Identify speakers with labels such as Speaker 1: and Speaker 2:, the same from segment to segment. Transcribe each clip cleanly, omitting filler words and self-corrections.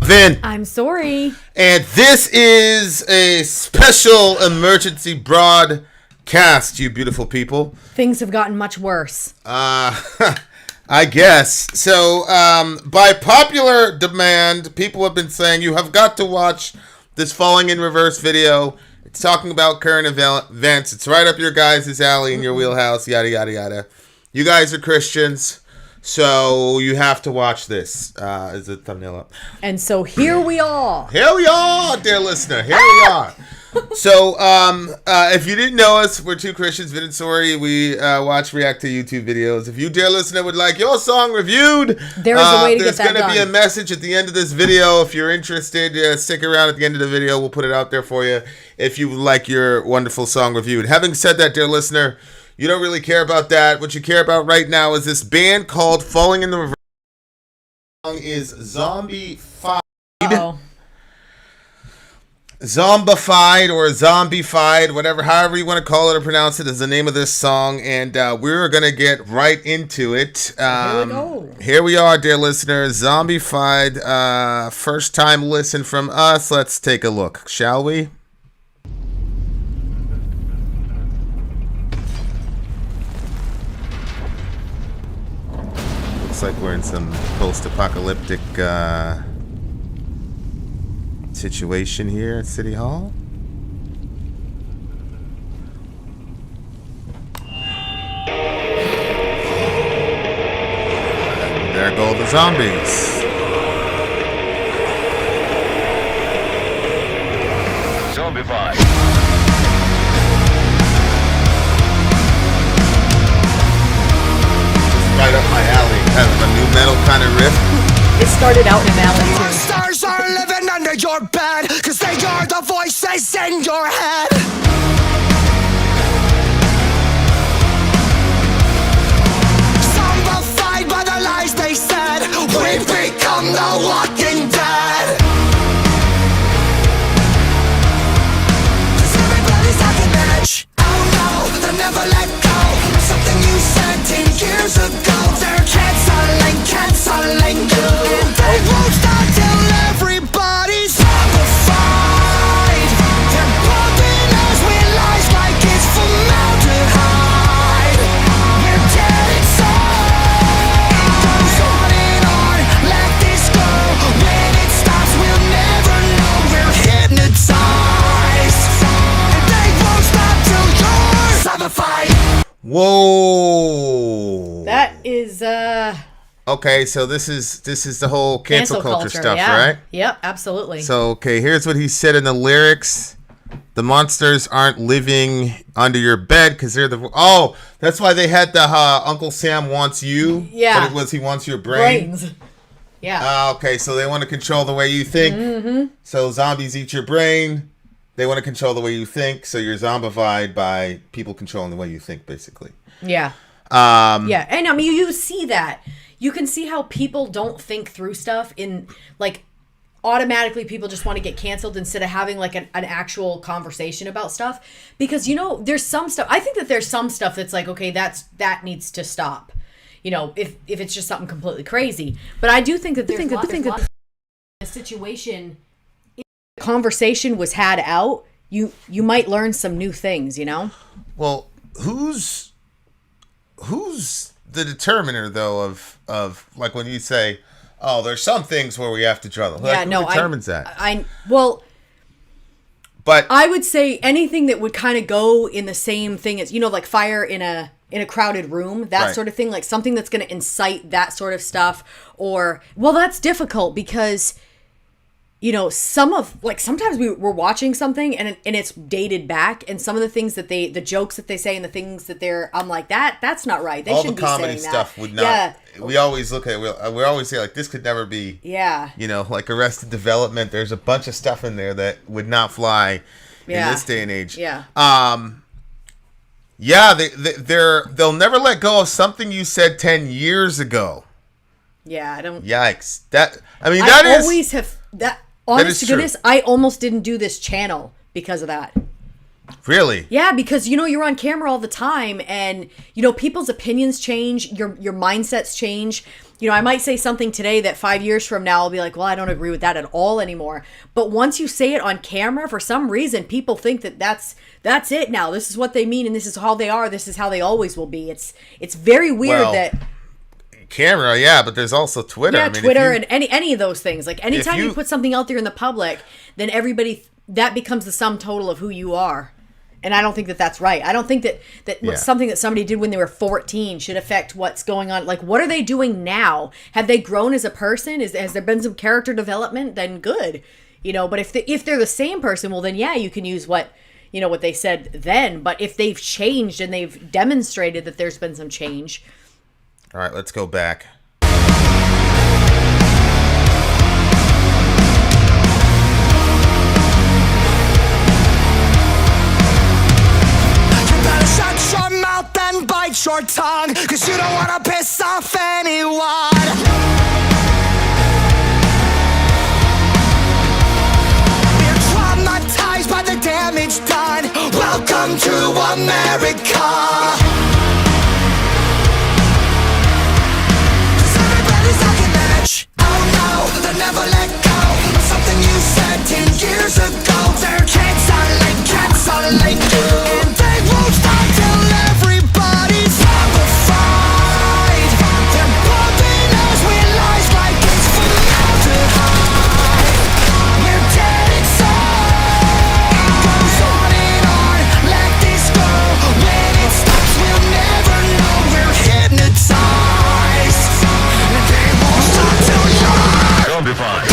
Speaker 1: Vin.
Speaker 2: I'm sorry.
Speaker 1: And this is a special emergency broadcast, you beautiful people.
Speaker 2: Things have gotten much worse.
Speaker 1: I guess. So, by popular demand, people have been saying you have got to watch this Falling in Reverse video. It's talking about current events. It's right up your guys' alley in your wheelhouse, yada, yada, yada. You guys are Christians, so you have to watch this. Is the thumbnail up?
Speaker 2: And so here we are.
Speaker 1: Here we are, dear listener. Here we are. So, if you didn't know us, we're two Christians, Vin and Sori. We react to YouTube videos. If you, dear listener, would like your song reviewed,
Speaker 2: there is a way to get that done.
Speaker 1: There's going to be a message at the end of this video. If you're interested, stick around at the end of the video. We'll put it out there for you if you would like your wonderful song reviewed. Having said that, dear listener, you don't really care about that. What you care about right now is this band called Falling in the Reverse. The song is Zombified.
Speaker 2: Uh-oh.
Speaker 1: Zombified or Zombified, however you want to call it or pronounce it, is the name of this song, and we're gonna get right into it.
Speaker 2: Here we go.
Speaker 1: Here we are, dear listeners. Zombified, first time listen from us. Let's take a look, shall we? Looks like we're in some post-apocalyptic situation here at City Hall. And there go the zombies.
Speaker 3: Zombified.
Speaker 1: Right up my alley. Kind of a new metal kind of riff.
Speaker 2: It started out in an alley too.
Speaker 4: Monsters are living under your bed, cause they are the voices in your head. Zombified by the lies they said, we've become the walking dead. Cause everybody's at an edge. Oh no, they'll never let go. Something you said 10 years ago. They're canceling you. And they won't stop till everybody's zombified. They're bumping us with lies like it's formaldehyde. We're dead inside. It goes on and on, let this go. When it stops, we'll never know. We're hypnotized. And they won't stop till you're zombified.
Speaker 1: Whoa.
Speaker 2: That is
Speaker 1: Okay, so this is the whole cancel culture stuff,
Speaker 2: yeah.
Speaker 1: right?
Speaker 2: Yep, absolutely.
Speaker 1: So, okay, here's what he said in the lyrics. The monsters aren't living under your bed because they're the... Oh, that's why they had the Uncle Sam wants you.
Speaker 2: Yeah.
Speaker 1: But it was he wants your brain.
Speaker 2: Brains. Yeah.
Speaker 1: Okay, so they want to control the way you think.
Speaker 2: Mm-hmm.
Speaker 1: So zombies eat your brain. They want to control the way you think. So you're zombified by people controlling the way you think, basically.
Speaker 2: Yeah.
Speaker 1: Yeah,
Speaker 2: and I mean, you see that. You can see how people don't think through stuff in, like, automatically people just want to get canceled instead of having, like, an actual conversation about stuff. Because, you know, there's some stuff, I think that there's some stuff that's like, okay, that needs to stop. You know, if it's just something completely crazy. But I do think that there's a situation, if the conversation was had out, you might learn some new things, you know?
Speaker 1: Well, who's the determiner though of like when you say, oh, there's some things where we have to draw the line. Who determines that? But
Speaker 2: I would say anything that would kind of go in the same thing as, you know, like fire in a crowded room, that
Speaker 1: right.
Speaker 2: sort of thing, like something that's going to incite that sort of stuff. Or, well, that's difficult because, you know, sometimes we're watching something and it's dated back, and some of the things that the jokes that they say and the things that I'm like, that's not right. They
Speaker 1: all
Speaker 2: shouldn't
Speaker 1: the comedy
Speaker 2: be saying
Speaker 1: stuff
Speaker 2: that.
Speaker 1: would not.
Speaker 2: Yeah.
Speaker 1: We always look at we always say like this could never be.
Speaker 2: Yeah.
Speaker 1: You know, like Arrested Development. There's a bunch of stuff in there that would not fly in this day and age.
Speaker 2: Yeah.
Speaker 1: Yeah. They'll never let go of something you said 10 years ago.
Speaker 2: Yeah. I don't.
Speaker 1: Yikes. Honest to goodness,
Speaker 2: I almost didn't do this channel because of that.
Speaker 1: Really?
Speaker 2: Yeah, because you're on camera all the time, and people's opinions change, your mindsets change. I might say something today that 5 years from now I'll be like, well, I don't agree with that at all anymore. But once you say it on camera, for some reason, people think that that's it now. This is what they mean, and this is how they are. This is how they always will be. It's very weird that
Speaker 1: camera, yeah, but there's also Twitter.
Speaker 2: Yeah, Twitter and any of those things. Like anytime you put something out there in the public, then everybody that becomes the sum total of who you are. And I don't think that that's right. I don't think that something that somebody did when they were 14 should affect what's going on. Like, what are they doing now? Have they grown as a person? Has there been some character development? Then good. But if they're the same person, well, then yeah, you can use what they said then. But if they've changed and they've demonstrated that there's been some change.
Speaker 1: All right, let's go back.
Speaker 4: Shut your mouth and bite your tongue, 'cause you don't wanna piss off anyone. We're traumatized by the damage done. Welcome to America. 'Cause everybody's talking that oh no, they'll never let go of something you said 10 years ago. They're canceling you, and they won't stop till everybody's zombified. They're pumping us with lies like it's formaldehyde. We're dead inside. It goes on and on, let this go. When it stops, we'll never know. We're hypnotized, and they won't stop till you're
Speaker 3: Zombified.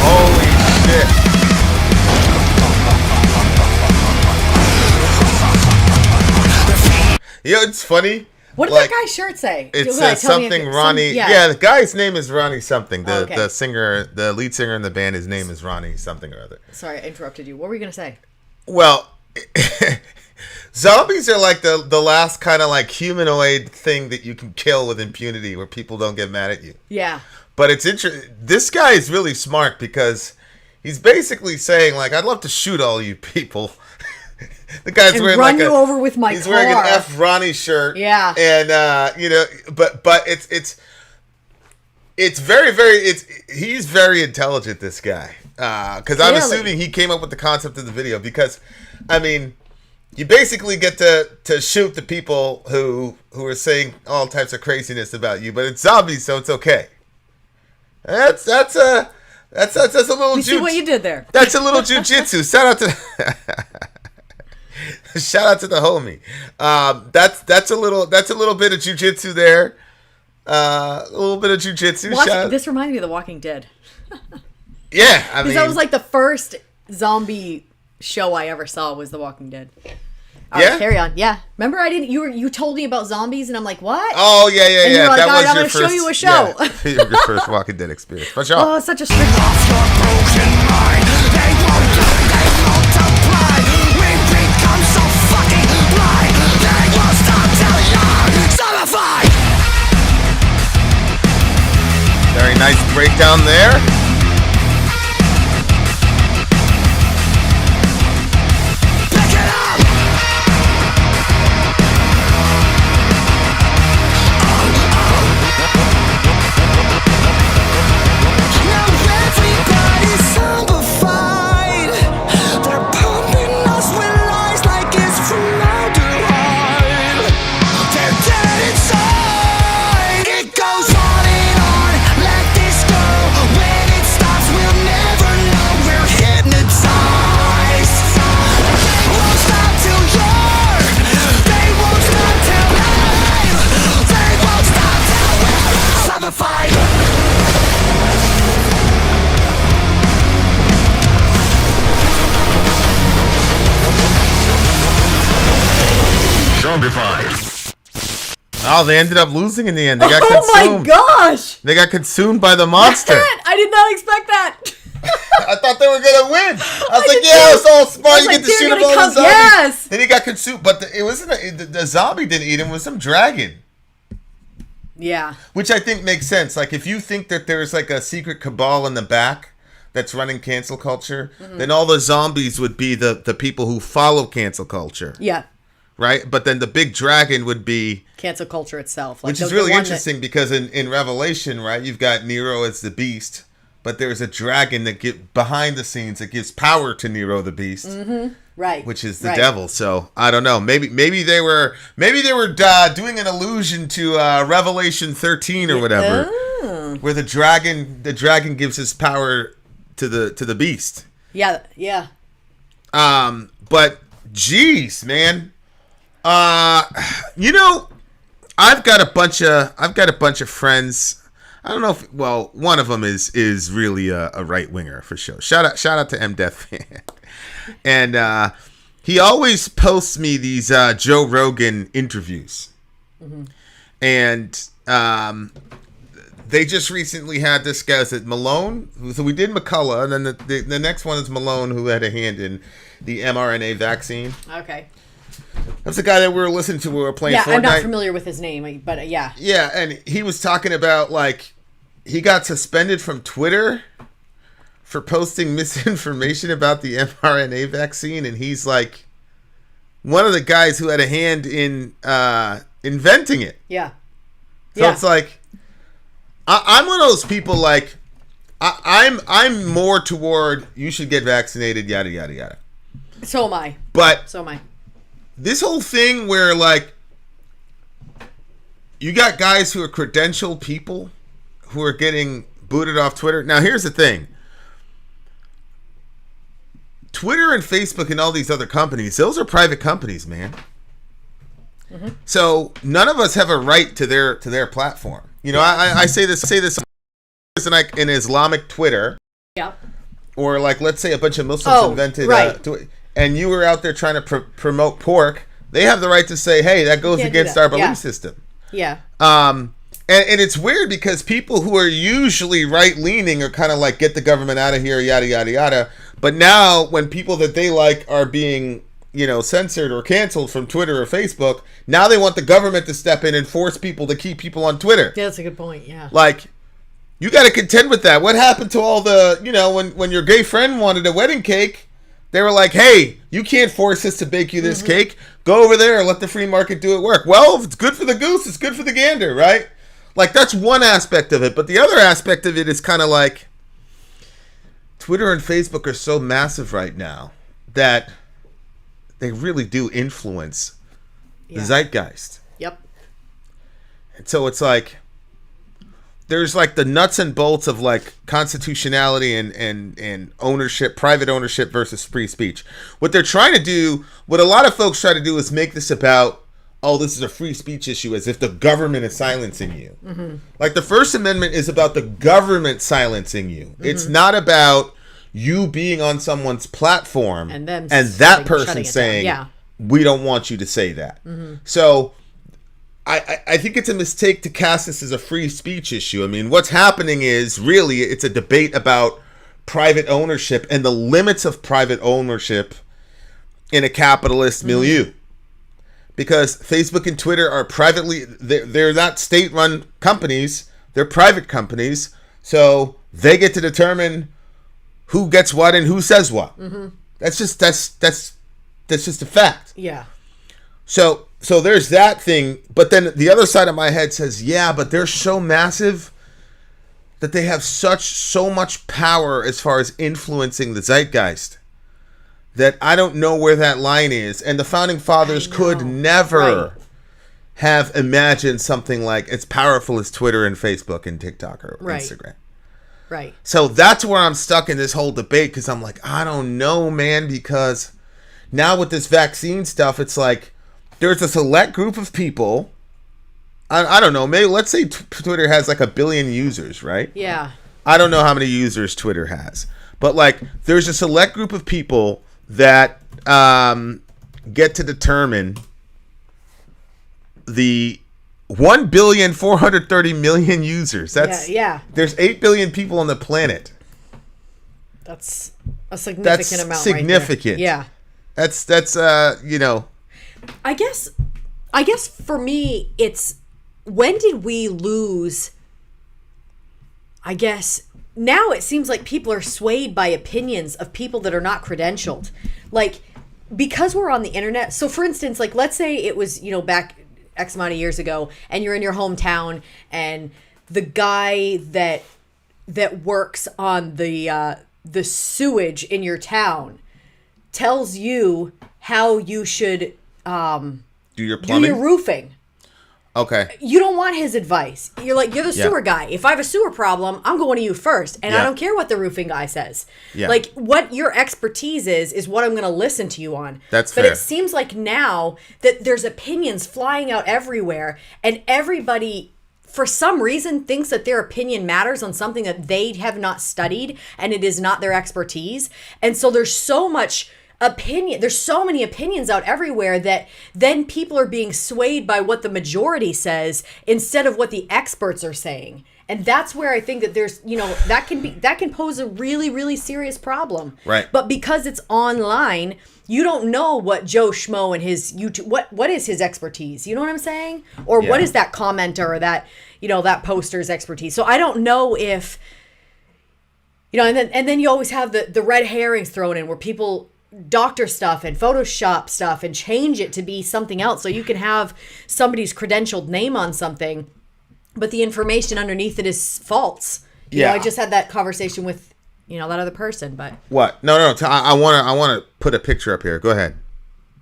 Speaker 1: Holy shit. It's funny.
Speaker 2: What did that guy's shirt say?
Speaker 1: It says something Ronnie. Yeah, the guy's name is Ronnie something. The singer, the lead singer in the band, his name is Ronnie something or other.
Speaker 2: Sorry, I interrupted you. What were you going to say?
Speaker 1: Well, zombies are like the last kind of like humanoid thing that you can kill with impunity where people don't get mad at you.
Speaker 2: Yeah.
Speaker 1: But it's interesting. This guy is really smart because he's basically saying, like, I'd love to shoot all you people. The guy's
Speaker 2: and
Speaker 1: wearing
Speaker 2: run
Speaker 1: like
Speaker 2: you over with my
Speaker 1: he's
Speaker 2: car.
Speaker 1: wearing an F Ronnie shirt.
Speaker 2: Yeah.
Speaker 1: And but it's very he's very intelligent, this guy. Because I'm assuming he came up with the concept of the video because, I mean, you basically get to shoot the people who are saying all types of craziness about you, but it's zombies, so it's okay. That's a little.
Speaker 2: You see what you did there?
Speaker 1: That's a little jujitsu. Shout out to the homie. That's a little bit of jujitsu there. A little bit of jujitsu.
Speaker 2: This reminded me of The Walking Dead.
Speaker 1: Yeah, I mean,
Speaker 2: that was like the first zombie show I ever saw was The Walking Dead. All right, carry on. Yeah, remember you told me about zombies and I'm like, what?
Speaker 1: Oh yeah.
Speaker 2: And you were like,
Speaker 1: that was
Speaker 2: I'm
Speaker 1: your
Speaker 2: gonna show you a show.
Speaker 1: Yeah, your first Walking Dead experience. For sure.
Speaker 2: Oh, such a strict.
Speaker 4: off your broken mind. They won't they multiply. We become so fucking blind. They won't stop till you're zombified.
Speaker 1: Very nice breakdown there.
Speaker 4: Pick it up. Now everybody's zombified. They're pumping us with lies like it's formaldehyde. They're dead inside. It goes on and on. Let this go. When it stops, we'll never know. We're hypnotized. They won't stop till you're. They won't stop till I'm. They won't stop till we're zombified.
Speaker 3: Zombified.
Speaker 1: Oh, they ended up losing in the end. They got
Speaker 2: Oh
Speaker 1: consumed.
Speaker 2: my gosh!
Speaker 1: They got consumed by the monster.
Speaker 2: I did not expect that.
Speaker 1: I thought they were gonna win. I was like,
Speaker 2: did
Speaker 1: yeah,
Speaker 2: too.
Speaker 1: it's all smart.
Speaker 2: I was
Speaker 1: You
Speaker 2: like,
Speaker 1: get to
Speaker 2: they're
Speaker 1: shoot
Speaker 2: gonna
Speaker 1: all the
Speaker 2: come-
Speaker 1: zombies.
Speaker 2: yes.
Speaker 1: Then he got consumed, but it wasn't. The zombie didn't eat him. It was some dragon.
Speaker 2: Yeah.
Speaker 1: Which I think makes sense. Like, if you think that there's like a secret cabal in the back that's running cancel culture, then all the zombies would be the people who follow cancel culture.
Speaker 2: Yeah.
Speaker 1: Right? But then the big dragon would be...
Speaker 2: cancel culture itself. Like
Speaker 1: which is really interesting because in Revelation, right, you've got Nero as the beast, but there's a dragon that behind the scenes that gives power to Nero the beast.
Speaker 2: Mm-hmm. Right.
Speaker 1: Which is the devil. So I don't know. Maybe they were doing an allusion to Revelation 13 or whatever, where the dragon gives his power to the beast.
Speaker 2: Yeah. Yeah.
Speaker 1: But geez, man. You know, I've got a bunch of friends. I don't know if, well, one of them is really a right winger for sure. Shout out to MDeath fan. And he always posts me these Joe Rogan interviews. Mm-hmm. And they just recently had this guy, is it Malone? So we did McCullough, and then the next one is Malone, who had a hand in the mRNA vaccine.
Speaker 2: Okay.
Speaker 1: That's the guy that we were listening to when we were playing Fortnite.
Speaker 2: I'm not familiar with his name, but yeah.
Speaker 1: Yeah, and he was talking about, like, he got suspended from Twitter for posting misinformation about the mRNA vaccine, and he's, like, one of the guys who had a hand in inventing it.
Speaker 2: Yeah.
Speaker 1: So it's like, I'm one of those people, like, I'm more toward you should get vaccinated, yada, yada, yada.
Speaker 2: So am I.
Speaker 1: But...
Speaker 2: so am I.
Speaker 1: This whole thing where, like, you got guys who are credentialed people who are getting booted off Twitter. Now, here's the thing. Twitter and Facebook and all these other companies, those are private companies, man. Mm-hmm. So none of us have a right to their platform. You know, I say this in Islamic Twitter.
Speaker 2: Yeah.
Speaker 1: Or, like, let's say a bunch of Muslims invented...
Speaker 2: right.
Speaker 1: And you were out there trying to promote pork, they have the right to say, hey, that goes against our belief system.
Speaker 2: Yeah.
Speaker 1: And it's weird because people who are usually right-leaning are kind of like, get the government out of here, yada, yada, yada. But now when people that they like are being, you know, censored or canceled from Twitter or Facebook, now they want the government to step in and force people to keep people on Twitter.
Speaker 2: Yeah, that's a good point, yeah.
Speaker 1: Like, you got to contend with that. What happened to all the, you know, when your gay friend wanted a wedding cake, they were like, hey, you can't force us to bake you this cake. Go over there and let the free market do it work. Well, if it's good for the goose, it's good for the gander, right? Like, that's one aspect of it. But the other aspect of it is kind of like Twitter and Facebook are so massive right now that they really do influence the zeitgeist.
Speaker 2: Yep.
Speaker 1: And so it's like, there's like the nuts and bolts of like constitutionality and ownership, private ownership versus free speech. What they're trying to do, what a lot of folks try to do is make this about, oh, this is a free speech issue, as if the government is silencing you. Mm-hmm. Like the First Amendment is about the government silencing you. Mm-hmm. It's not about you being on someone's platform and that person saying, we don't want you to say that. Mm-hmm. So I think it's a mistake to cast this as a free speech issue. I mean, what's happening is really it's a debate about private ownership and the limits of private ownership in a capitalist milieu. Because Facebook and Twitter are they're not state-run companies, they're private companies, so they get to determine who gets what and who says what. Mm-hmm. That's just a fact.
Speaker 2: Yeah.
Speaker 1: So there's that thing, but then the other side of my head says, yeah, but they're so massive that they have so much power as far as influencing the zeitgeist that I don't know where that line is. And the founding fathers could never have imagined something like as powerful as Twitter and Facebook and TikTok or Instagram.
Speaker 2: Right.
Speaker 1: So that's where I'm stuck in this whole debate, because I'm like, I don't know, man, because now with this vaccine stuff, it's like, there's a select group of people. I don't know. Maybe let's say Twitter has like 1 billion users, right?
Speaker 2: Yeah.
Speaker 1: I don't know how many users Twitter has, but like there's a select group of people that get to determine the 1,430,000,000 users. That's There's 8 billion people on the planet.
Speaker 2: That's a significant amount.
Speaker 1: Significant.
Speaker 2: Right there. Yeah.
Speaker 1: That's you know.
Speaker 2: I guess for me, it's when did we lose, I guess, now it seems like people are swayed by opinions of people that are not credentialed. Like, because we're on the internet. So for instance, like, let's say it was, back X amount of years ago, and you're in your hometown, and the guy that works on the sewage in your town tells you how you should
Speaker 1: do your plumbing,
Speaker 2: do your roofing.
Speaker 1: Okay.
Speaker 2: You don't want his advice. You're the sewer guy. If I have a sewer problem, I'm going to you first. And I don't care what the roofing guy says.
Speaker 1: Yeah.
Speaker 2: Like, what your expertise is what I'm going to listen to you on.
Speaker 1: That's
Speaker 2: fair. But it seems like now that there's opinions flying out everywhere, and everybody, for some reason, thinks that their opinion matters on something that they have not studied, and it is not their expertise. And so there's so much there's so many opinions out everywhere that then people are being swayed by what the majority says instead of what the experts are saying. And that's where I think that there's, that can pose a really, really serious problem.
Speaker 1: Right.
Speaker 2: But because it's online, you don't know what Joe Schmo and his YouTube, what is his expertise? You know what I'm saying? Or what is that commenter or that, that poster's expertise? So I don't know if, and then you always have the red herrings thrown in where people doctor stuff and Photoshop stuff and change it to be something else. So you can have somebody's credentialed name on something, but the information underneath it is false. I just had that conversation with, that other person, but
Speaker 1: what? No. I want to put a picture up here. Go ahead.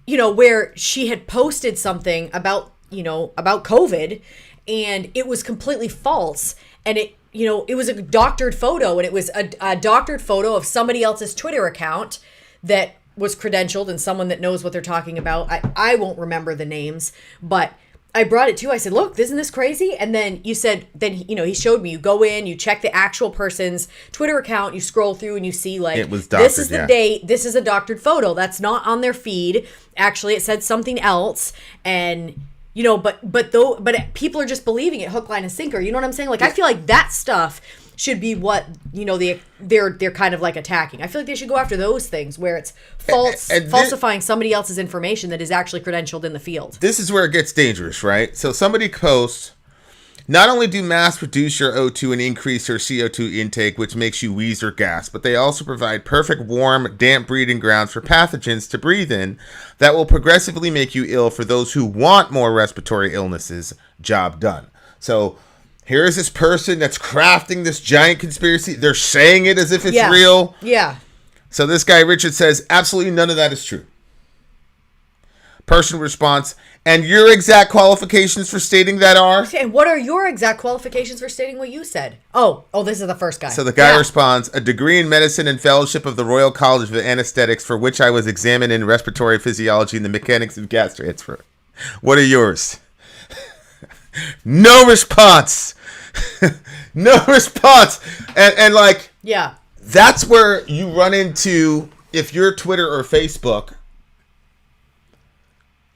Speaker 2: Where she had posted something about COVID, and it was completely false. And it was a doctored photo, and it was a doctored photo of somebody else's Twitter account that was credentialed and someone that knows what they're talking about. I won't remember the names, but I brought it to you. I said, look, isn't this crazy? And then you said, he showed me, you go in, you check the actual person's Twitter account, you scroll through and you see like,
Speaker 1: it was doctored,
Speaker 2: this is the date, this is a doctored photo. That's not on their feed. Actually, it said something else. And, but people are just believing it hook, line, and sinker. You know what I'm saying? Like, I feel like that stuff should be what they're kind of like attacking. I feel like they should go after those things where it's falsifying somebody else's information that is actually credentialed in the field.
Speaker 1: This is where it gets dangerous, right? So somebody posts, not only do masks reduce your O2 and increase your CO2 intake, which makes you wheeze or gasp, but they also provide perfect warm, damp breeding grounds for pathogens to breathe in that will progressively make you ill for those who want more respiratory illnesses. Job done. So here is this person that's crafting this giant conspiracy. They're saying it as if it's real.
Speaker 2: Yeah.
Speaker 1: So this guy, Richard, says, absolutely none of that is true. Person response, and your exact qualifications for stating that are?
Speaker 2: And what are your exact qualifications for stating what you said? Oh, this is the first guy.
Speaker 1: So the guy responds, a degree in medicine and fellowship of the Royal College of Anesthetics, for which I was examined in respiratory physiology and the mechanics of gastroenterology. What are yours? No response. No response. And like, that's where you run into, if you're Twitter or Facebook,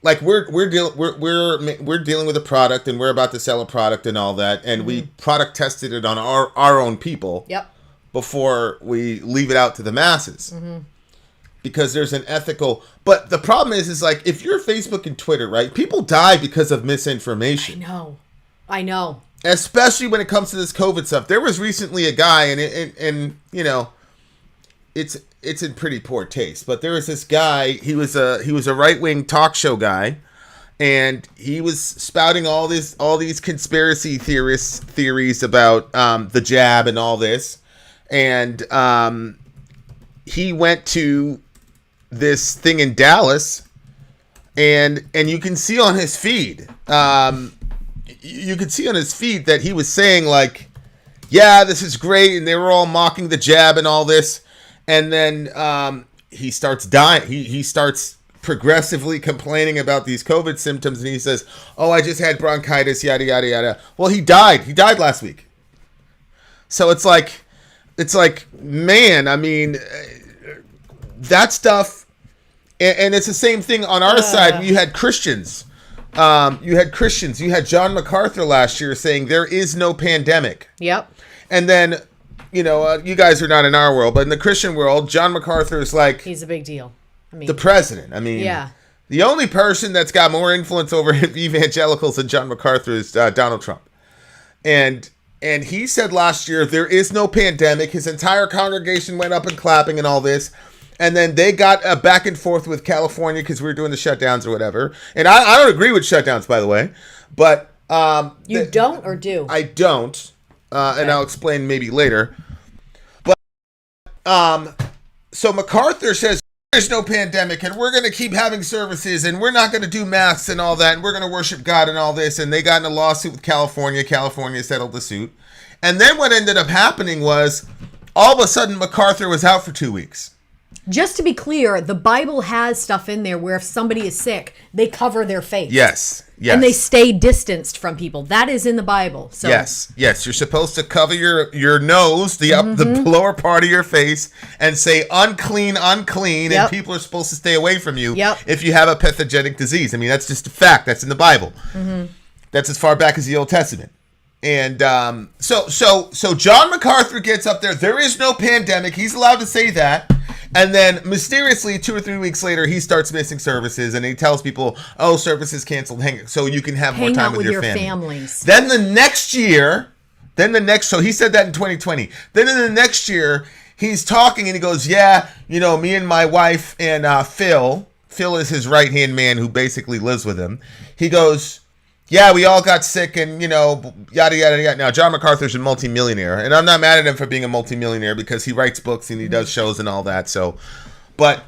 Speaker 1: like we're dealing with a product, and we're about to sell a product and all that, and we product tested it on our own people before we leave it out to the masses. Because there's an ethical, but the problem is like, if you're Facebook and Twitter, right, people die because of misinformation.
Speaker 2: I know.
Speaker 1: Especially when it comes to this COVID stuff. There was recently a guy, and it's in pretty poor taste, but there was this guy. He was a right-wing talk show guy, and he was spouting all these conspiracy theories about the jab and all this, and he went to this thing in Dallas, and you can see on his feed. You could see on his feed that he was saying like, yeah, this is great. And they were all mocking the jab and all this. And then he starts dying. He starts progressively complaining about these COVID symptoms. And he says, oh, I just had bronchitis, yada, yada, yada. Well, he died. He died last week. So it's like, man, I mean, that stuff. And it's the same thing on our side. You had Christians. You had John MacArthur last year saying there is no pandemic.
Speaker 2: Yep.
Speaker 1: And then, you guys are not in our world, but in the Christian world, John MacArthur is like,
Speaker 2: he's a big deal. I mean,
Speaker 1: the president. I mean, the only person that's got more influence over evangelicals than John MacArthur is Donald Trump. And And he said last year, there is no pandemic. His entire congregation went up and clapping and all this. And then they got a back and forth with California because we were doing the shutdowns or whatever. And I don't agree with shutdowns, by the way. But
Speaker 2: you don't or do?
Speaker 1: I don't. And I'll explain maybe later. But so MacArthur says there's no pandemic and we're going to keep having services and we're not going to do masks and all that and we're going to worship God and all this. And they got in a lawsuit with California. California settled the suit. And then what ended up happening was all of a sudden MacArthur was out for 2 weeks.
Speaker 2: Just to be clear, the Bible has stuff in there where if somebody is sick, they cover their face.
Speaker 1: Yes.
Speaker 2: And they stay distanced from people. That is in the Bible. So.
Speaker 1: Yes. You're supposed to cover your nose, the lower part of your face, and say unclean, unclean, and people are supposed to stay away from you if you have a pathogenic disease. I mean, that's just a fact. That's in the Bible. That's as far back as the Old Testament. And so John MacArthur gets up there. There is no pandemic. He's allowed to say that. And then mysteriously, 2 or 3 weeks later, he starts missing services and he tells people, oh, services canceled. So you can have more time with your families. Then the next year, so he said that in 2020. Then in the next year, he's talking and he goes, yeah, me and my wife and Phil is his right-hand man who basically lives with him. He goes, yeah, we all got sick and, yada, yada, yada. Now, John MacArthur's a multimillionaire, and I'm not mad at him for being a multimillionaire because he writes books and he does shows and all that. So, but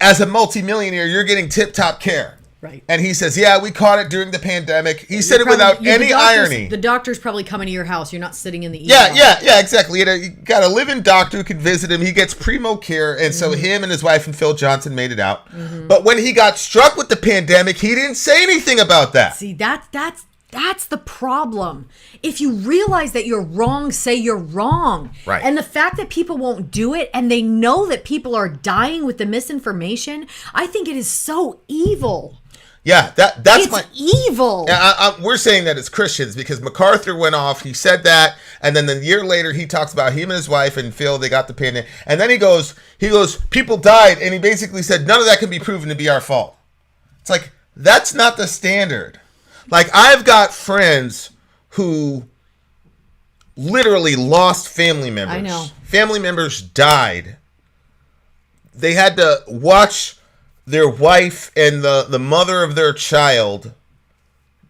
Speaker 1: as a multimillionaire, you're getting tip-top care.
Speaker 2: Right.
Speaker 1: And he says, yeah, we caught it during the pandemic. He said it without any irony.
Speaker 2: The doctor's probably coming to your house. You're not sitting in the
Speaker 1: ER. Yeah, exactly. You got a live-in doctor who can visit him. He gets primo care. And so him and his wife and Phil Johnson made it out. But when he got struck with the pandemic, he didn't say anything about that.
Speaker 2: See, that's the problem. If you realize that you're wrong, say you're wrong.
Speaker 1: Right.
Speaker 2: And the fact that people won't do it and they know that people are dying with the misinformation, I think it is so evil.
Speaker 1: Yeah, that's
Speaker 2: evil.
Speaker 1: We're saying that as Christians because MacArthur went off. He said that, and then the year later he talks about him and his wife and Phil. They got the pandemic, and then he goes, people died, and he basically said none of that can be proven to be our fault. It's like that's not the standard. Like I've got friends who literally lost family members.
Speaker 2: I know.
Speaker 1: Family members died. They had to watch their wife and the mother of their child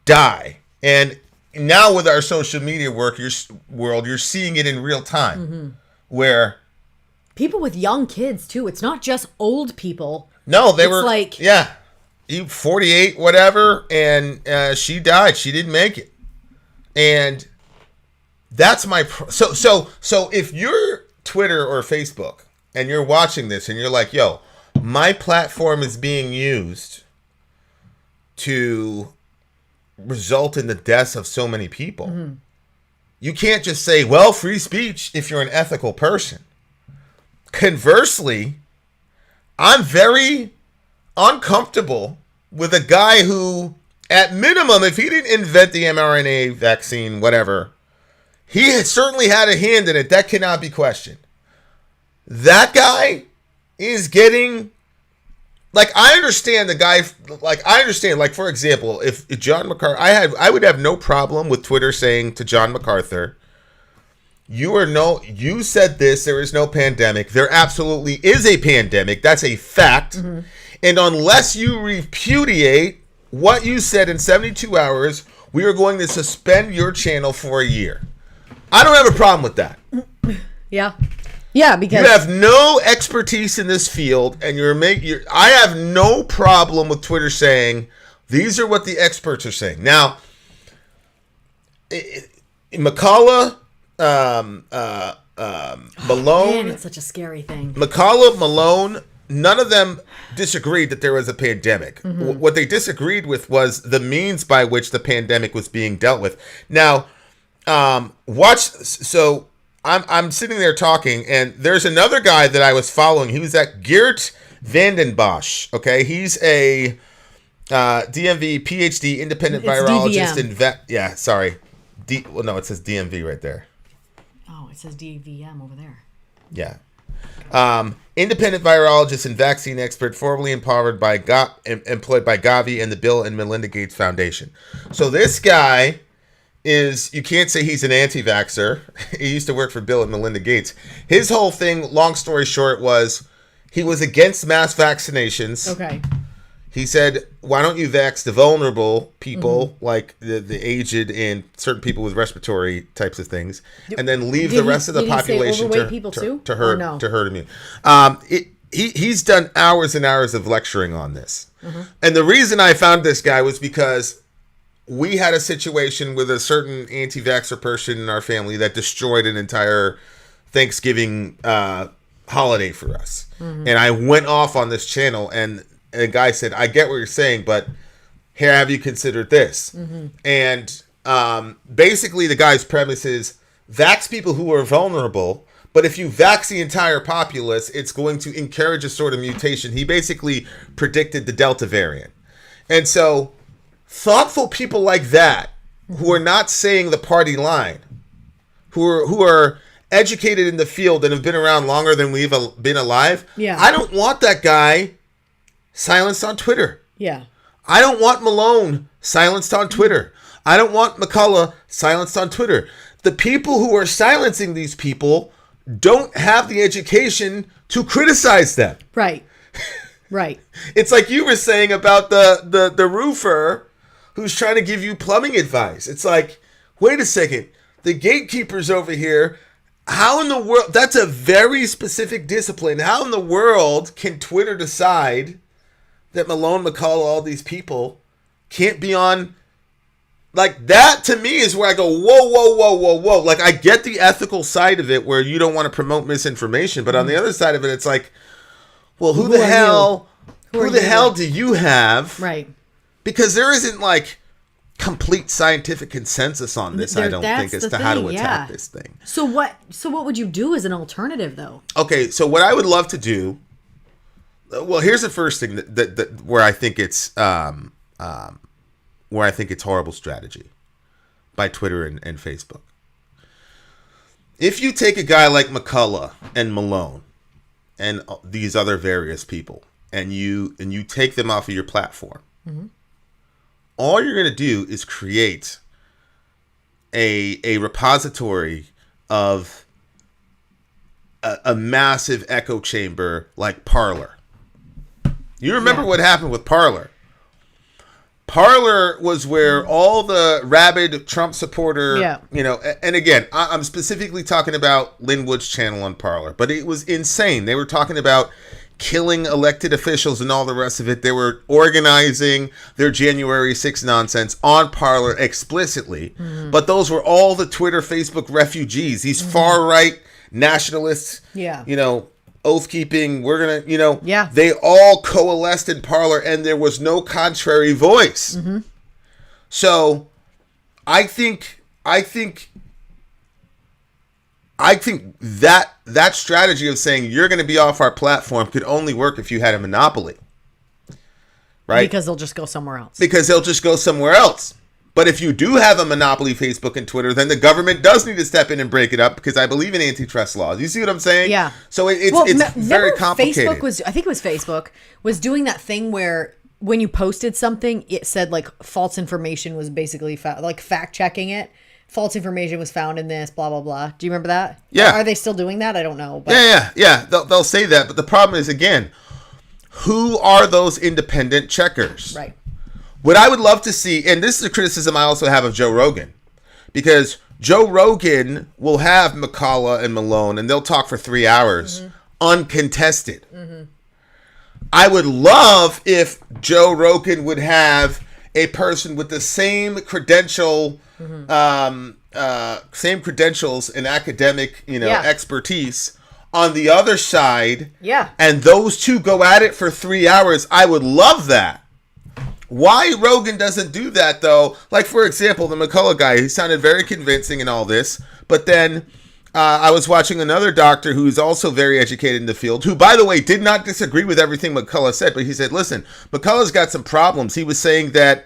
Speaker 1: die. And now with our social media world, you're seeing it in real time. Where
Speaker 2: people with young kids too. It's not just old people.
Speaker 1: No, they were like 48, whatever, and she died. She didn't make it. And that's my so if you're Twitter or Facebook and you're watching this and you're like, yo, my platform is being used to result in the deaths of so many people. You can't just say, well, free speech if you're an ethical person. Conversely, I'm very uncomfortable with a guy who, at minimum, if he didn't invent the mRNA vaccine, whatever, he certainly had a hand in it. That cannot be questioned. That guy is getting, I understand the guy, for example, if John MacArthur, I would have no problem with Twitter saying to John MacArthur, you said this, there is no pandemic. There absolutely is a pandemic. That's a fact. And unless you repudiate what you said in 72 hours, we are going to suspend your channel for a year. I don't have a problem with that.
Speaker 2: Yeah, because
Speaker 1: you have no expertise in this field, and I have no problem with Twitter saying these are what the experts are saying. Now, McCullough, Malone,
Speaker 2: man, it's such a scary thing.
Speaker 1: McCullough, Malone, none of them disagreed that there was a pandemic. What they disagreed with was the means by which the pandemic was being dealt with. Now, I'm sitting there talking, and there's another guy that I was following. He was at Geert Vandenbosch. Okay, he's a DMV PhD, independent virologist. Well, no, it says DMV right there.
Speaker 2: Oh, it says DVM over there.
Speaker 1: Yeah. Independent virologist and vaccine expert, formerly employed by Gavi and the Bill and Melinda Gates Foundation. So this guy is you can't say he's an anti-vaxxer. He used to work for Bill and Melinda Gates. His whole thing, long story short, was he was against mass vaccinations.
Speaker 2: Okay.
Speaker 1: He said, why don't you vax the vulnerable people, like the aged and certain people with respiratory types of things, and then leave the rest of the population to herd immunity. He's done hours and hours of lecturing on this. And the reason I found this guy was because we had a situation with a certain anti-vaxxer person in our family that destroyed an entire Thanksgiving holiday for us. And I went off on this channel, and a guy said, I get what you're saying, but here, have you considered this? And basically the guy's premise is vax people who are vulnerable, but if you vax the entire populace, it's going to encourage a sort of mutation. He basically predicted the Delta variant. And so thoughtful people like that, who are not saying the party line, who are educated in the field and have been around longer than we've been alive, I don't want that guy silenced on Twitter.
Speaker 2: Yeah.
Speaker 1: I don't want Malone silenced on Twitter. I don't want McCullough silenced on Twitter. The people who are silencing these people don't have the education to criticize them.
Speaker 2: Right. Right.
Speaker 1: It's like you were saying about the roofer who's trying to give you plumbing advice. It's like, wait a second. The gatekeepers over here, how in the world, that's a very specific discipline. How in the world can Twitter decide that Malone, McCullough, all these people can't be on? Like, that to me is where I go, whoa. Like, I get the ethical side of it where you don't want to promote misinformation, but on the other side of it, it's like, well, who the hell do you have?
Speaker 2: Right.
Speaker 1: Because there isn't like complete scientific consensus on this, I don't think, as to how to attack this thing.
Speaker 2: So what would you do as an alternative, though?
Speaker 1: Okay, so what I would love to do, well, here's the first thing that where I think it's horrible strategy by Twitter and Facebook. If you take a guy like McCullough and Malone and these other various people, and you take them off of your platform, all you're going to do is create a repository of a massive echo chamber like Parler. You remember what happened with Parler? Parler was where all the rabid Trump supporter, and again, I'm specifically talking about Linwood's channel on Parler, but it was insane. They were talking about killing elected officials and all the rest of it. They were organizing their January 6th nonsense on Parler explicitly, but those were all the Twitter, Facebook refugees, these far-right nationalists, oath-keeping, we're gonna, they all coalesced in Parler, and there was no contrary voice. So I think that strategy of saying you're going to be off our platform could only work if you had a monopoly, right?
Speaker 2: Because they'll just go somewhere else. But if you do have a monopoly, Facebook and Twitter, then the government does need to step in and break it up, because I believe in antitrust laws. You see what I'm saying? Yeah.
Speaker 1: So it's very complicated.
Speaker 2: I think it was Facebook, was doing that thing where when you posted something, it said like false information was basically like fact checking it. False information was found in this, blah, blah, blah. Do you remember that?
Speaker 1: Yeah.
Speaker 2: Are they still doing that? I don't know. But.
Speaker 1: Yeah. They'll say that. But the problem is, again, who are those independent checkers?
Speaker 2: Right.
Speaker 1: What I would love to see, and this is a criticism I also have of Joe Rogan, because Joe Rogan will have McCullough and Malone, and they'll talk for 3 hours uncontested. I would love if Joe Rogan would have a person with the same credentials and academic, expertise on the other side. Yeah. And those two go at it for 3 hours. I would love that. Why Rogan doesn't do that, though? Like, for example, the McCullough guy, he sounded very convincing and all this, but then I was watching another doctor who's also very educated in the field, who, by the way, did not disagree with everything McCullough said, but he said, listen, McCullough's got some problems. He was saying that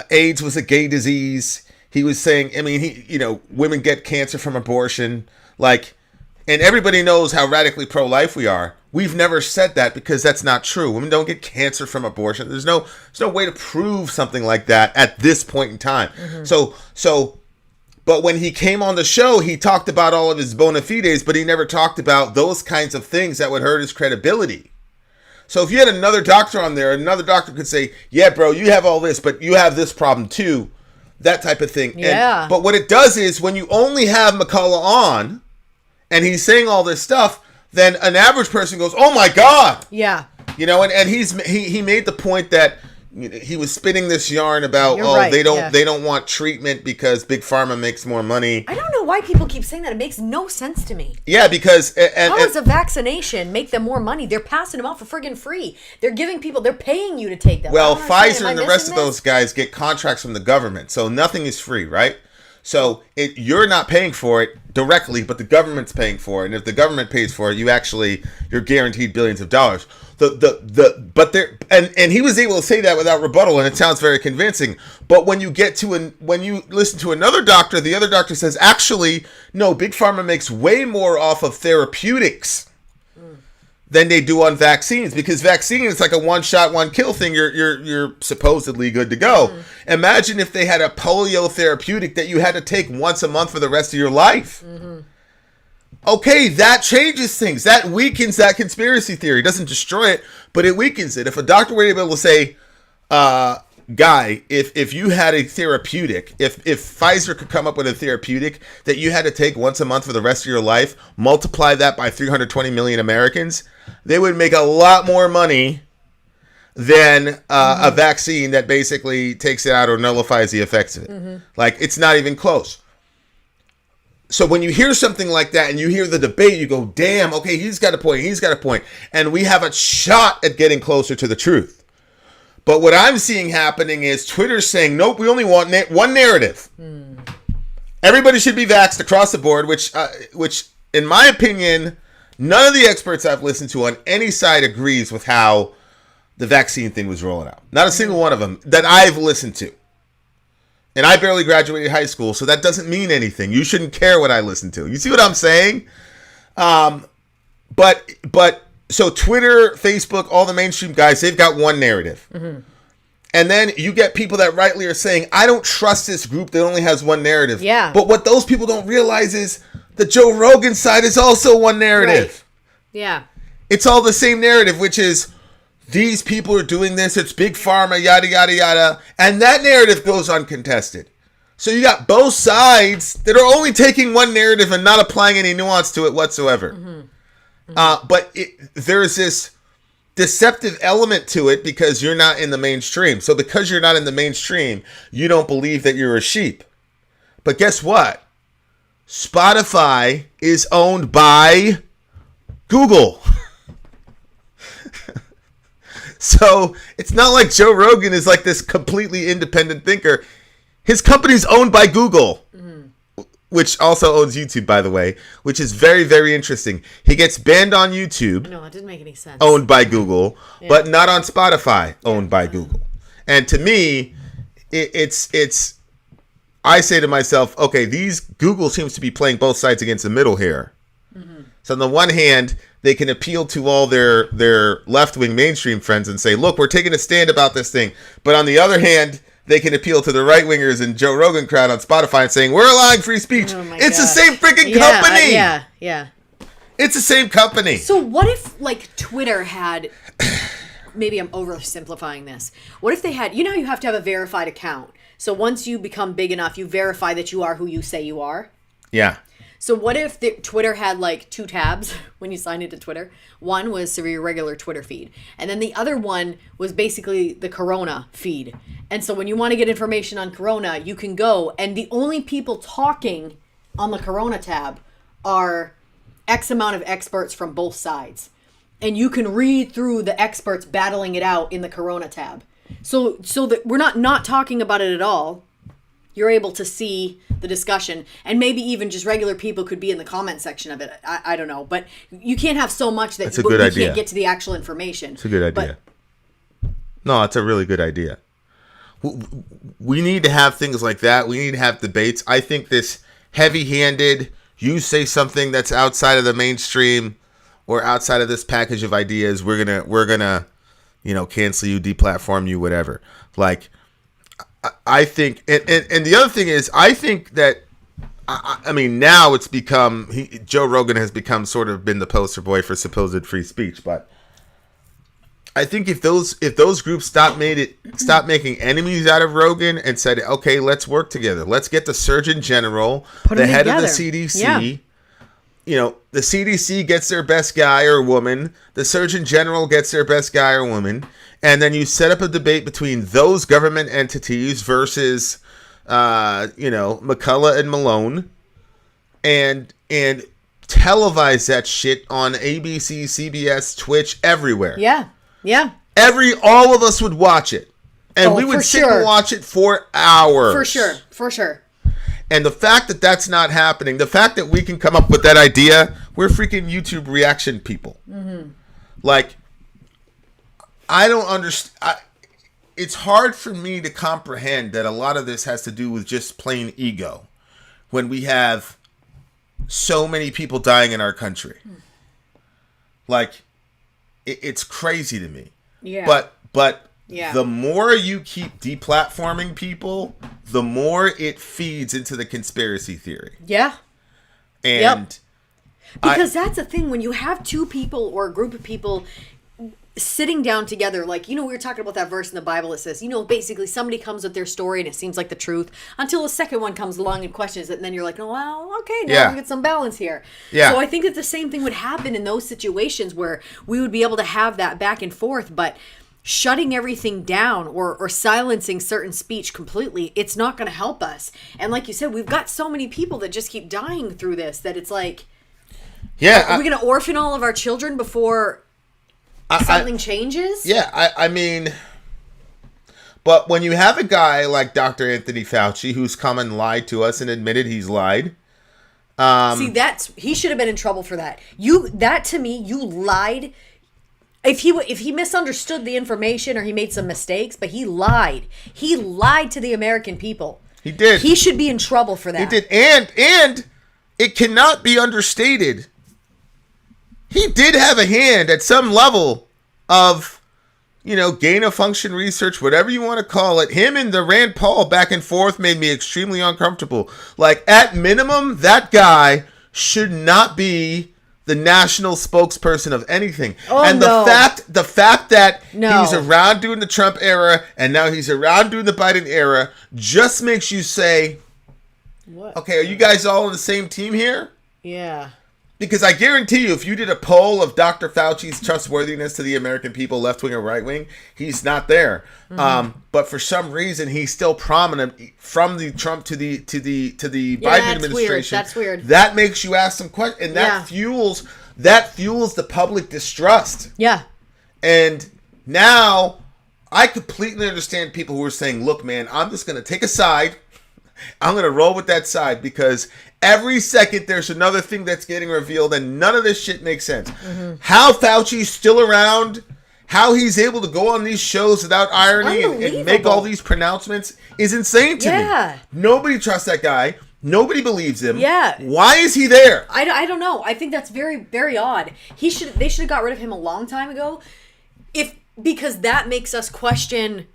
Speaker 1: AIDS was a gay disease. He was saying, women get cancer from abortion. Like, And everybody knows how radically pro-life we are. We've never said that because that's not true. Women don't get cancer from abortion. There's no way to prove something like that at this point in time. But when he came on the show, he talked about all of his bona fides, but he never talked about those kinds of things that would hurt his credibility. So if you had another doctor on there, another doctor could say, yeah, bro, you have all this, but you have this problem too. That type of thing.
Speaker 2: Yeah.
Speaker 1: But what it does is when you only have McCullough on, and he's saying all this stuff, then an average person goes, "Oh my God!"
Speaker 2: Yeah.
Speaker 1: You know, and he made the point that he was spinning this yarn about they don't want treatment because Big Pharma makes more money.
Speaker 2: I don't know why people keep saying that. It makes no sense to me.
Speaker 1: Yeah, because
Speaker 2: how does a vaccination make them more money? They're passing them out for friggin' free. They're giving people. They're paying you to take them.
Speaker 1: Well, Pfizer and the rest of those guys get contracts from the government, so nothing is free, right? So you're not paying for it directly, but the government's paying for it. And if the government pays for it, you're guaranteed billions of dollars. And he was able to say that without rebuttal, and it sounds very convincing. But when you listen to another doctor, the other doctor says, actually, no, Big Pharma makes way more off of therapeutics than they do on vaccines, because vaccine is like a one shot, one kill thing. You're supposedly good to go. Imagine if they had a polio therapeutic that you had to take once a month for the rest of your life. Okay, that changes things. That weakens that conspiracy theory. It doesn't destroy it, but it weakens it. If a doctor were able to say, Guy, if you had a therapeutic, if Pfizer could come up with a therapeutic that you had to take once a month for the rest of your life, multiply that by 320 million Americans, they would make a lot more money than a vaccine that basically takes it out or nullifies the effects of it. Like, it's not even close. So when you hear something like that and you hear the debate, you go, damn, okay, he's got a point. And we have a shot at getting closer to the truth. But what I'm seeing happening is Twitter's saying, nope, we only want one narrative. Everybody should be vaxxed across the board, which, in my opinion, none of the experts I've listened to on any side agrees with how the vaccine thing was rolling out. Not a single one of them that I've listened to. And I barely graduated high school, so that doesn't mean anything. You shouldn't care what I listen to. You see what I'm saying? So Twitter, Facebook, all the mainstream guys, they've got one narrative. And then you get people that rightly are saying, I don't trust this group that only has one narrative.
Speaker 2: Yeah.
Speaker 1: But what those people don't realize is the Joe Rogan side is also one narrative.
Speaker 2: Right. Yeah.
Speaker 1: It's all the same narrative, which is these people are doing this. It's Big Pharma, yada, yada, yada. And that narrative goes uncontested. So you got both sides that are only taking one narrative and not applying any nuance to it whatsoever. But there's this deceptive element to it because you're not in the mainstream. So because you're not in the mainstream, you don't believe that you're a sheep. But guess what? Spotify is owned by Google. So it's not like Joe Rogan is like this completely independent thinker. His company's owned by Google. Which also owns YouTube, by the way, which is very, very interesting. He gets banned on YouTube.
Speaker 2: No, that didn't make any sense.
Speaker 1: Owned by Google, but not on Spotify, owned by Google. And to me, it's. I say to myself, okay, Google seems to be playing both sides against the middle here. So on the one hand, they can appeal to all their left-wing mainstream friends and say, look, we're taking a stand about this thing. But on the other hand, they can appeal to the right-wingers and Joe Rogan crowd on Spotify and saying, we're allowing free speech. It's the same freaking company.
Speaker 2: Yeah.
Speaker 1: It's the same company.
Speaker 2: So what if, like, Twitter had, maybe I'm oversimplifying this. What if they had, you know, you have to have a verified account. So once you become big enough, you verify that you are who you say you are.
Speaker 1: Yeah.
Speaker 2: So what if Twitter had like two tabs when you sign into Twitter? One was your regular Twitter feed. And then the other one was basically the Corona feed. And so when you want to get information on Corona, you can go. And the only people talking on the Corona tab are X amount of experts from both sides. And you can read through the experts battling it out in the Corona tab. So that we're not talking about it at all. You're able to see the discussion, and maybe even just regular people could be in the comment section of it. I don't know, but you can't have so much that we can't get to the actual information.
Speaker 1: It's a good idea. No, it's a really good idea. We need to have things like that. We need to have debates. I think this heavy-handed you say something that's outside of the mainstream or outside of this package of ideas, we're gonna, cancel you, deplatform you, whatever. Like, I think, and the other thing is, I think that, I mean, now it's become, Joe Rogan has become sort of been the poster boy for supposed free speech, but I think if those groups stop making enemies out of Rogan and said, okay, let's work together. Let's get the Surgeon General, the head of the CDC.
Speaker 2: Yeah.
Speaker 1: The CDC gets their best guy or woman. The Surgeon General gets their best guy or woman. And then you set up a debate between those government entities versus, McCullough and Malone, and televise that shit on ABC, CBS, Twitch, everywhere.
Speaker 2: Yeah. Yeah.
Speaker 1: All of us would watch it. And we would sit and watch it for hours.
Speaker 2: For sure.
Speaker 1: And the fact that that's not happening, the fact that we can come up with that idea, we're freaking YouTube reaction people. Mm-hmm. Like, I don't understand. It's hard for me to comprehend that a lot of this has to do with just plain ego when we have so many people dying in our country. Like, it's crazy to me.
Speaker 2: Yeah.
Speaker 1: But
Speaker 2: yeah.
Speaker 1: The more you keep deplatforming people, the more it feeds into the conspiracy theory.
Speaker 2: Yeah.
Speaker 1: And
Speaker 2: because that's the thing, when you have two people or a group of people sitting down together, like, we were talking about that verse in the Bible that says, basically somebody comes with their story and it seems like the truth until the second one comes along and questions it, and then you're like, oh, well, okay, now we get some balance here.
Speaker 1: Yeah.
Speaker 2: So I think that the same thing would happen in those situations where we would be able to have that back and forth, but shutting everything down or silencing certain speech completely, it's not going to help us. And like you said, we've got so many people that just keep dying through this that it's like, are we going to orphan all of our children before something changes?
Speaker 1: Yeah, I mean, but when you have a guy like Dr. Anthony Fauci who's come and lied to us and admitted he's lied.
Speaker 2: See, he should have been in trouble for that. That to me, you lied. If he misunderstood the information or he made some mistakes, but he lied. He lied to the American people.
Speaker 1: He did.
Speaker 2: He should be in trouble for that.
Speaker 1: He did. And it cannot be understated. He did have a hand at some level of, gain of function research, whatever you want to call it. Him and the Rand Paul back and forth made me extremely uncomfortable. Like, at minimum, that guy should not be the national spokesperson of anything. And the fact that he's around during the Trump era and now he's around during the Biden era just makes you say,
Speaker 2: what?
Speaker 1: Okay, are you guys all on the same team here?
Speaker 2: Yeah.
Speaker 1: Because I guarantee you, if you did a poll of Dr. Fauci's trustworthiness to the American people, left wing or right wing, he's not there. Mm-hmm. But for some reason, he's still prominent from the Trump to the Biden administration.
Speaker 2: That's weird.
Speaker 1: That makes you ask some questions, and that fuels the public distrust.
Speaker 2: Yeah.
Speaker 1: And now I completely understand people who are saying, "Look, man, I'm just going to take a side. I'm going to roll with that side because every second there's another thing that's getting revealed and none of this shit makes sense." Mm-hmm. How Fauci's still around, how he's able to go on these shows without irony and make all these pronouncements is insane to me. Nobody trusts that guy. Nobody believes him.
Speaker 2: Yeah.
Speaker 1: Why is he there?
Speaker 2: I don't know. I think that's very, very odd. They should have got rid of him a long time ago because that makes us question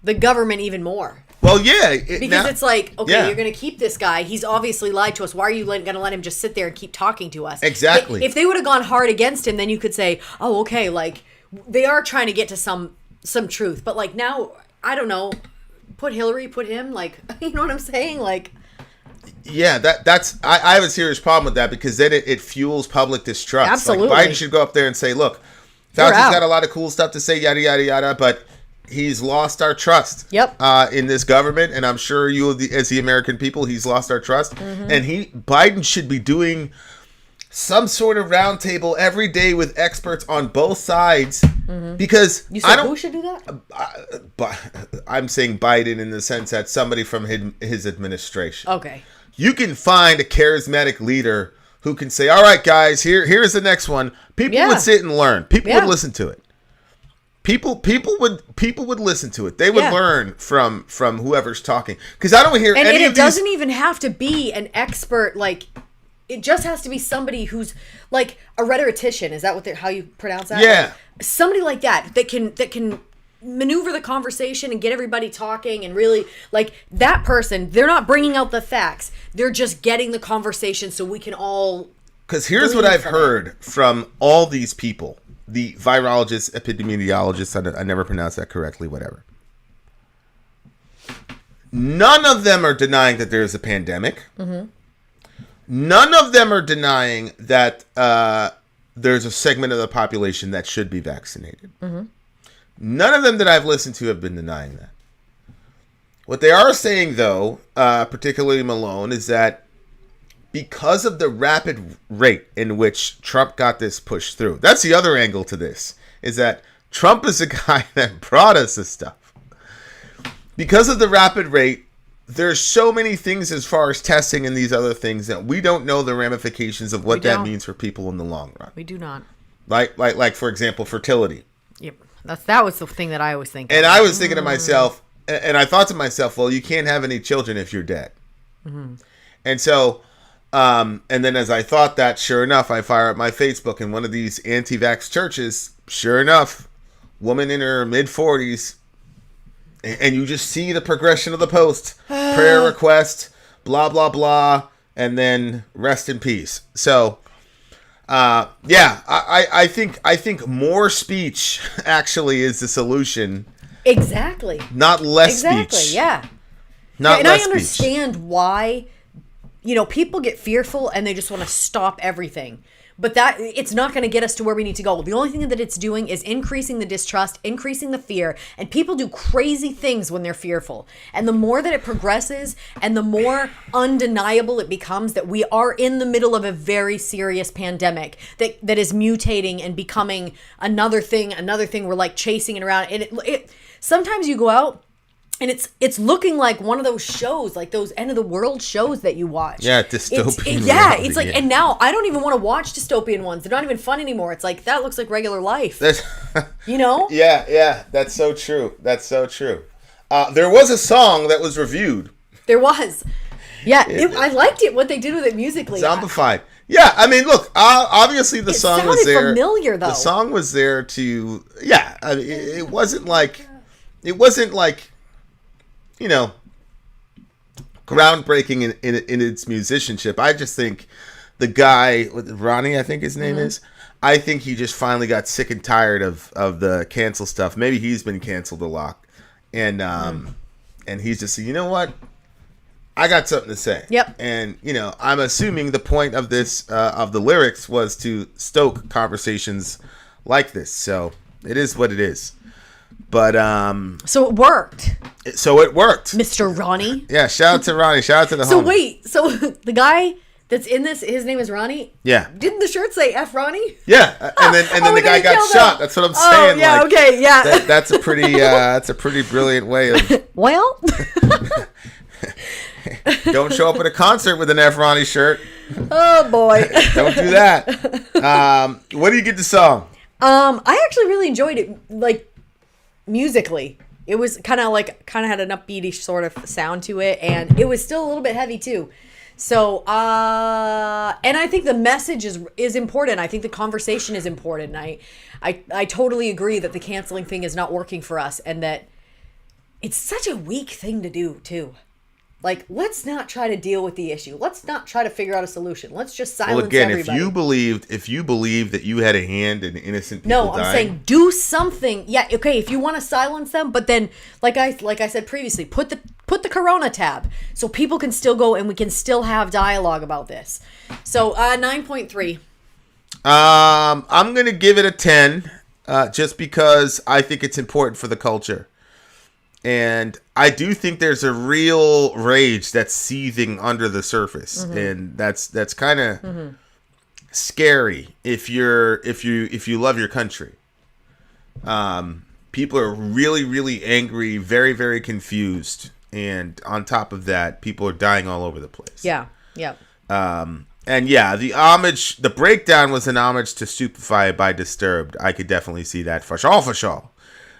Speaker 2: the government even more.
Speaker 1: Well, yeah.
Speaker 2: It's like, okay, you're going to keep this guy. He's obviously lied to us. Why are you going to let him just sit there and keep talking to us?
Speaker 1: Exactly.
Speaker 2: If they would have gone hard against him, then you could say, oh, okay, like, they are trying to get to some truth. But, like, now, I don't know, put Hillary, put him, like, you know what I'm saying? Like...
Speaker 1: Yeah, that's I have a serious problem with that because then it fuels public distrust.
Speaker 2: Absolutely.
Speaker 1: Like, Biden should go up there and say, look, Fauci's got a lot of cool stuff to say, yada, yada, yada, but... he's lost our trust in this government, and I'm sure you, as the American people, he's lost our trust. Mm-hmm. And Biden should be doing some sort of roundtable every day with experts on both sides. Mm-hmm. Because
Speaker 2: you said who should do that?
Speaker 1: I'm saying Biden in the sense that somebody from his administration.
Speaker 2: Okay.
Speaker 1: You can find a charismatic leader who can say, "All right, guys, here's the next one." People would sit and learn. People would listen to it. People would listen to it. They would learn from whoever's talking. Because I don't hear any of these...
Speaker 2: And it doesn't even have to be an expert, like, it just has to be somebody who's like a rhetorician. Is that how you pronounce that?
Speaker 1: Yeah.
Speaker 2: Like, somebody like that can maneuver the conversation and get everybody talking, and really, like, that person, they're not bringing out the facts. They're just getting the conversation so we can all.
Speaker 1: Because here's what I've heard from all these people, the virologists, epidemiologists, I never pronounced that correctly, whatever. None of them are denying that there's a pandemic. Mm-hmm. None of them are denying that there's a segment of the population that should be vaccinated. Mm-hmm. None of them that I've listened to have been denying that. What they are saying, though, particularly Malone, is that because of the rapid rate in which Trump got this pushed through, that's the other angle to this, is that Trump is the guy that brought us this stuff. Because of the rapid rate, there's so many things as far as testing and these other things that we don't know the ramifications of what that means for people in the long run.
Speaker 2: We do not.
Speaker 1: Like for example, fertility.
Speaker 2: Yep. That was the thing that I was thinking.
Speaker 1: And I was thinking to myself, and I thought to myself, well, you can't have any children if you're dead. Mm-hmm. And so, and then as I thought that, sure enough, I fire up my Facebook, and one of these anti-vax churches, sure enough, woman in her mid-40s, and you just see the progression of the post, prayer request, blah, blah, blah, and then rest in peace. So, yeah, I think more speech actually is the solution.
Speaker 2: Exactly.
Speaker 1: Not less speech.
Speaker 2: Exactly, yeah.
Speaker 1: Not
Speaker 2: and
Speaker 1: less
Speaker 2: I understand why, people get fearful and they just want to stop everything. But that it's not going to get us to where we need to go. The only thing that it's doing is increasing the distrust, increasing the fear, and people do crazy things when they're fearful. And the more that it progresses and the more undeniable it becomes that we are in the middle of a very serious pandemic that is mutating and becoming another thing we're like chasing it around. And it sometimes you go out and it's looking like one of those shows, like those end of the world shows that you watch.
Speaker 1: Yeah, dystopian.
Speaker 2: It's like, and now I don't even want to watch dystopian ones. They're not even fun anymore. It's like, that looks like regular life.
Speaker 1: Yeah, that's so true. That's so true. There was a song that was reviewed.
Speaker 2: There was. Yeah, I liked it, what they did with it musically.
Speaker 1: Zombified. Yeah, I mean, look, obviously the song was there.
Speaker 2: It sounded familiar, though.
Speaker 1: The song was there to, I mean, it wasn't like, groundbreaking in its musicianship. I just think the guy, Ronnie, I think his name is, I think he just finally got sick and tired of the cancel stuff. Maybe he's been canceled a lot. And he's just, you know what? I got something to say.
Speaker 2: Yep.
Speaker 1: And, I'm assuming the point of this, of the lyrics was to stoke conversations like this. So it is what it is. But
Speaker 2: so it worked.
Speaker 1: Mr.
Speaker 2: Ronnie.
Speaker 1: Yeah, shout out to Ronnie. Shout out to the homie.
Speaker 2: So the guy that's in this, his name is Ronnie.
Speaker 1: Yeah.
Speaker 2: Didn't the shirt say F Ronnie?
Speaker 1: Yeah, and then the guy got shot. That's what I'm saying.
Speaker 2: Oh, yeah,
Speaker 1: like,
Speaker 2: okay, yeah.
Speaker 1: That's a pretty brilliant way of.
Speaker 2: Well.
Speaker 1: Don't show up at a concert with an F Ronnie shirt.
Speaker 2: Oh boy.
Speaker 1: Don't do that. What do you get the song?
Speaker 2: I actually really enjoyed it, like, musically. It was kind of had an upbeatish sort of sound to it, and it was still a little bit heavy too. So, and I think the message is important. I think the conversation is important. I totally agree that the canceling thing is not working for us, and that it's such a weak thing to do too. Like, let's not try to deal with the issue. Let's not try to figure out a solution. Let's just silence everybody.
Speaker 1: If you believed that you had a hand in innocent people dying.
Speaker 2: No, I'm saying do something. Yeah, okay, if you want to silence them, but then, like I said previously, put the Corona tab so people can still go and we can still have dialogue about this. So 9.3.
Speaker 1: I'm gonna give it a 10, just because I think it's important for the culture. And I do think there's a real rage that's seething under the surface, and that's kind of scary if you love your country. People are really, really angry, very, very confused, and on top of that, people are dying all over the place.
Speaker 2: Yeah, yeah.
Speaker 1: And yeah, the breakdown was an homage to "Stupefy" by Disturbed. I could definitely see that for sure.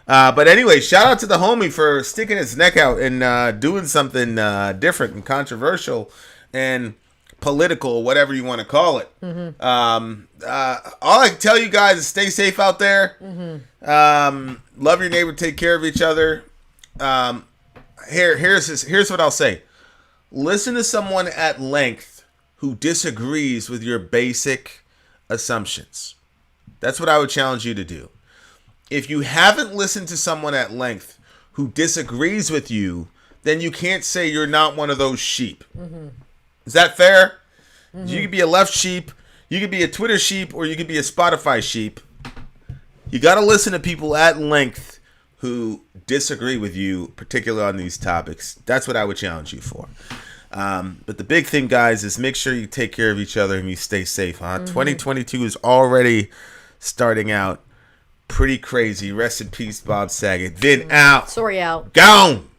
Speaker 1: But anyway, shout out to the homie for sticking his neck out and doing something different and controversial and political, whatever you want to call it. All I can tell you guys is stay safe out there. Love your neighbor, take care of each other. Here's what I'll say. Listen to someone at length who disagrees with your basic assumptions. That's what I would challenge you to do. If you haven't listened to someone at length who disagrees with you, then you can't say you're not one of those sheep. Is that fair? You could be a left sheep, you could be a Twitter sheep, or you could be a Spotify sheep. You got to listen to people at length who disagree with you, particularly on these topics. That's what I would challenge you for. But the big thing, guys, is make sure you take care of each other and you stay safe. 2022 is already starting out pretty crazy. Rest in peace, Bob Saget. Vin out.
Speaker 2: Sorry out.
Speaker 1: Gone.